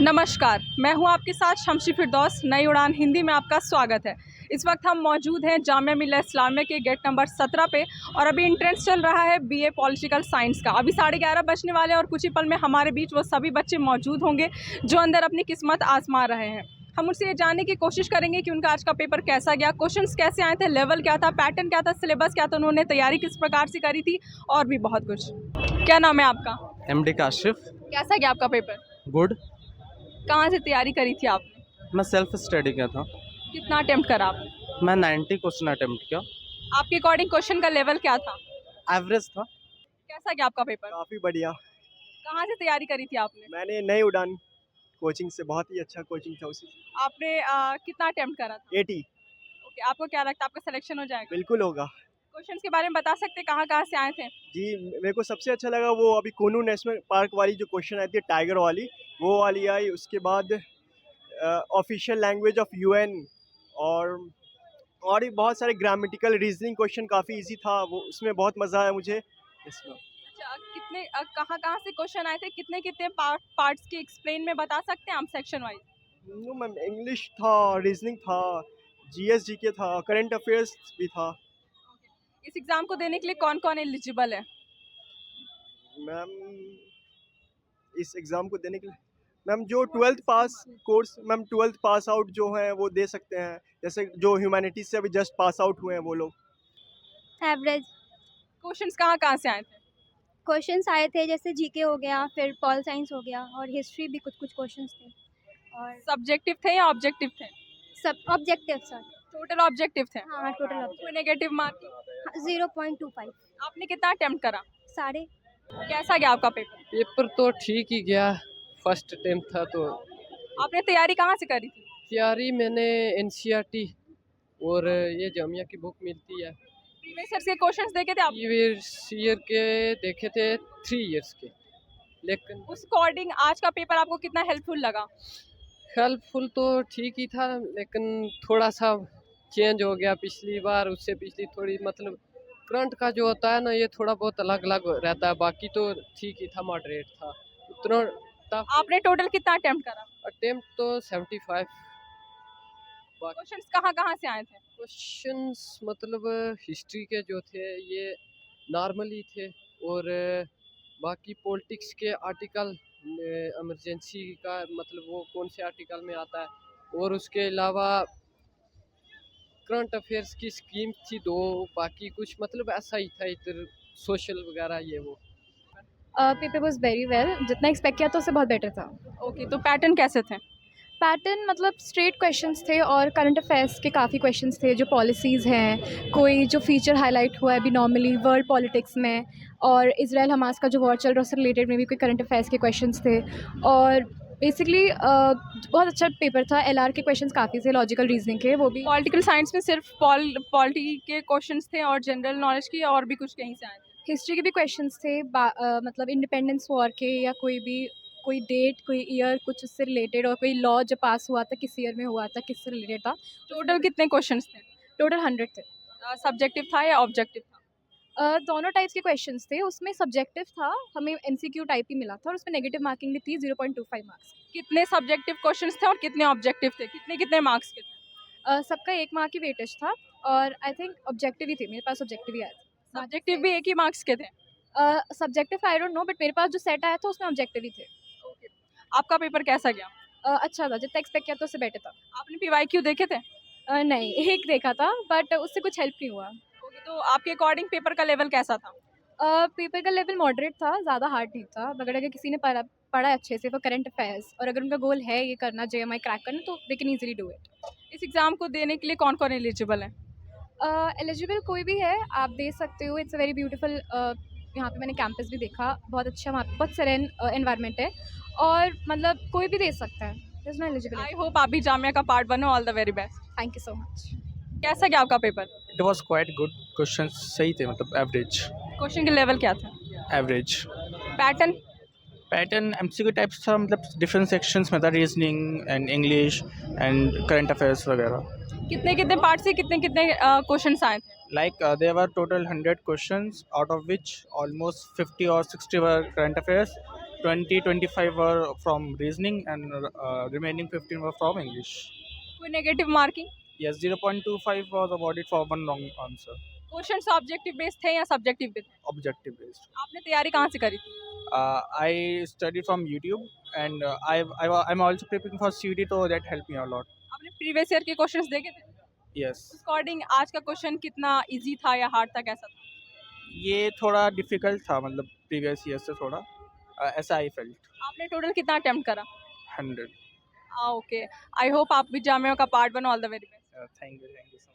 नमस्कार, मैं हूं आपके साथ शमशी फिरदौस। नई उड़ान हिंदी में आपका स्वागत है। इस वक्त हम मौजूद हैं जामिया मिल्लिया इस्लामिया के गेट नंबर 17 पे और अभी एंट्रेंस चल रहा है बीए पॉलिटिकल साइंस का। अभी 11:30 बजने वाले हैं और कुछ ही पल में हमारे बीच वो सभी बच्चे मौजूद होंगे जो अंदर अपनी किस्मत आजमा रहे हैं। हम उनसे ये जानने की कोशिश करेंगे कि उनका आज का पेपर कैसा गया, क्वेश्चंस कैसे आए थे, लेवल क्या था, पैटर्न क्या था, सिलेबस क्या था, उन्होंने तैयारी किस प्रकार से करी थी और भी बहुत कुछ। क्या नाम है आपका? एमडी काशिफ। कैसा गया आपका पेपर? गुड। कहाँ से तैयारी करी थी आपने? मैं सेल्फ स्टडी किया था। कितना अटेम्प्ट करा आपने? मैं 90 क्वेश्चन अटेम्प्ट किया। आपके अकॉर्डिंग क्वेश्चन का लेवल क्या था? एवरेज था। कैसा गया आपका पेपर? काफ़ी बढ़िया। कहाँ से तैयारी करी थी आपने? मैंने नई उड़ान कोचिंग से, बहुत ही अच्छा कोचिंग था उसी से। आपने कितना अटेम्प्ट करा था? 80 ओके, आपको क्या लगता है आपका सिलेक्शन हो जाएगा? बिल्कुल होगा। क्वेश्चंस के बारे में बता सकते हैं कहाँ कहाँ से आए थे? जी, मेरे को सबसे अच्छा लगा वो अभी कोनू नेशनल पार्क वाली जो क्वेश्चन आई थी, टाइगर वाली, वो वाली आई। उसके बाद ऑफिशियल लैंग्वेज ऑफ यूएन और भी बहुत सारे ग्रामेटिकल रीजनिंग क्वेश्चन काफ़ी इजी था वो, उसमें बहुत मज़ा आया मुझे इसमें। अच्छा, कितने कहाँ कहाँ से क्वेश्चन आए थे, कितने कितने पार्ट्स के एक्सप्लेन में बता सकते हैं हम सेक्शन वाइज? मैम, इंग्लिश था, रीजनिंग था, जीएस जीके था, करंट अफेयर्स भी था। इस एग्ज़ाम को देने के लिए कौन कौन एलिजिबल है? मैम, इस एग्ज़ाम को देने के लिए मैम जो 12th pass course, ma'am 12th pass out जो हैं वो दे सकते हैं, जैसे जो ह्यूमैनिटीज़ से अभी जस्ट पास आउट हुए हैं वो लोग। एवरेज। क्वेश्चंस कहाँ कहाँ से आए थे? क्वेश्चंस आए थे जैसे जीके हो गया, फिर पॉल साइंस हो गया और हिस्ट्री भी कुछ कुछ क्वेश्चंस थे और सब्जेक्टिव थे या ऑब्जेक्टिव थे? सब ऑब्जेक्टिव सर। टोटल ऑब्जेक्टिव थे। हाँ, टोटल ऑब्जेक्टिव कोई नेगेटिव मार्क? 0.25 आपने कितना अटेम्प्ट करा? सारे। कैसा गया आपका पेपर? पेपर तो ठीक ही गया, फर्स्ट अटेम्प्ट था। तो आपने तैयारी कहाँ से करी थी? तैयारी मैंने एनसीईआरटी और ये जामिया की बुक मिलती है, प्रीवियस ईयर के क्वेश्चंस देखे थे आप? प्रीवियस ईयर के देखे थे 3 इयर्स के, लेकिन उस अकॉर्डिंग आज का पेपर आपको कितना हेल्पफुल लगा? हेल्पफुल तो ठीक ही था, लेकिन थोड़ा सा चेंज हो गया पिछली बार उससे। पिछली थोड़ी मतलब करंट का जो होता है ना, ये थोड़ा बहुत अलग अलग रहता है, बाकी तो ठीक ही था, मॉडरेट था। उतना टफ आपने टोटल कितना अटेम्प्ट करा? अटेम्प्ट तो 75। क्वेश्चंस कहाँ कहाँ से आए थे? क्वेश्चंस मतलब हिस्ट्री के जो थे ये नॉर्मली थे, और बाकी पॉलिटिक्स के आर्टिकल, इमरजेंसी का मतलब वो कौन से आर्टिकल में आता है, और उसके अलावा करंट अफेयर्स की स्कीम थी 2, बाकी कुछ मतलब ऐसा ही था, इधर सोशल वगैरह ये वो। पेपर वॉज वेरी वेल, जितना एक्सपेक्ट किया था उससे बहुत बेटर था। ओके, तो पैटर्न कैसे थे? पैटर्न मतलब स्ट्रेट क्वेश्चंस थे और करंट अफेयर्स के काफ़ी क्वेश्चंस थे, जो पॉलिसीज़ हैं, कोई जो फीचर हाईलाइट हुआ है अभी नॉर्मली वर्ल्ड पॉलिटिक्स में, और इजराइल हमास का जो वॉर चल रहा है उससे रिलेटेड में भी कोई करंट अफेयर्स के क्वेश्चंस थे। और बेसिकली बहुत अच्छा पेपर था। एलआर के क्वेश्चंस काफ़ी थे, लॉजिकल रीजनिंग के, वो भी। पॉलिटिकल साइंस में सिर्फ पॉलिटी के क्वेश्चंस थे और जनरल नॉलेज की और भी कुछ कहीं से आए थे? हिस्ट्री के भी क्वेश्चंस थे, मतलब इंडिपेंडेंस वॉर के, या कोई डेट, कोई ईयर, कुछ उससे रिलेटेड, और कोई लॉ जो पास हुआ था किस ईयर में हुआ था, किससे रिलेटेड था। टोटल कितने क्वेश्चंस थे? टोटल 100 थे। सब्जेक्टिव था या ऑब्जेक्टिव था? दोनों टाइप्स के क्वेश्चंस थे। उसमें सब्जेक्टिव था, हमें एमसीक्यू टाइप ही मिला था, और उसमें नेगेटिव मार्किंग भी थी 0.25 मार्क्स। कितने सब्जेक्टिव क्वेश्चंस थे और कितने ऑब्जेक्टिव थे? कितने कितने मार्क्स के थे? सबका 1 मार्क की वेटेज था, और आई थिंक ऑब्जेक्टिव ही थे, मेरे पास ऑब्जेक्टिव ही आया था। सब्जेक्टिव भी एक ही मार्क्स के थे? Subjective I don't know, but मेरे पास जो सेट आया था उसमें ऑब्जेक्टिव ही थे। आपका पेपर कैसा गया? अच्छा था, जितना एक्सपेक्ट किया था उससे बेटर था। आपने पीवाईक्यू देखे थे? नहीं, एक देखा था, बट उससे कुछ हेल्प नहीं हुआ। तो आपके अकॉर्डिंग पेपर का लेवल कैसा था? पेपर का लेवल मॉडरेट था, ज़्यादा हार्ड नहीं था, मगर अगर किसी ने पढ़ा अच्छे से फॉर करंट अफेयर्स, और अगर उनका गोल है ये करना, जेएमआई क्रैक करना, तो they can easily do it. इस एग्ज़ाम को देने के लिए कौन कौन एलिजिबल है? एलिजिबल कोई भी है, आप दे सकते हो। इट्स अ वेरी ब्यूटीफुल, यहाँ पे मैंने कैंपस भी देखा, बहुत अच्छा, वहाँ पे बहुत सेरेन एनवायरनमेंट है, और मतलब कोई भी दे सकता है। It's not eligible. I hope आप भी जामिया का पार्ट बनो। All the very best. Thank you so much. कैसा गया आपका paper? It was quite good. Question सही थे, मतलब एवरेज। क्वेश्चन के लेवल क्या था? Average. Pattern? Pattern MCQ types था, मतलब डिफरेंट सेक्शंस में था, reasoning and English and current affairs वगैरह। कितने कितने पार्ट से कितने कितने क्वेश्चंस आए थे? Like there were total 100 questions, out of which almost 50 or 60 were current affairs, 20-25 were from reasoning and remaining 15 were from English. कोई negative marking? Yes, 0.25 was awarded for one wrong answer. Questions objective based थे या subjective based? Objective based. आपने तैयारी कहाँ से करी थी? I studied from YouTube and I'm also preparing for CUET, so that helped me a lot. आपने previous year के क्वेश्चंस देखे थे? Yes. उस अकॉर्डिंग आज का क्वेश्चन कितना इजी था या हार्ड था, कैसा था? ये थोड़ा डिफिकल्ट था, मतलब प्रीवियस ईयर से थोड़ा ऐसा आई फेल्ट. आपने टोटल कितना अटेम्प्ट करा? 100. ओके, आई होप आप भी जामिया का पार्ट बनो. All the very best. Thank you so much.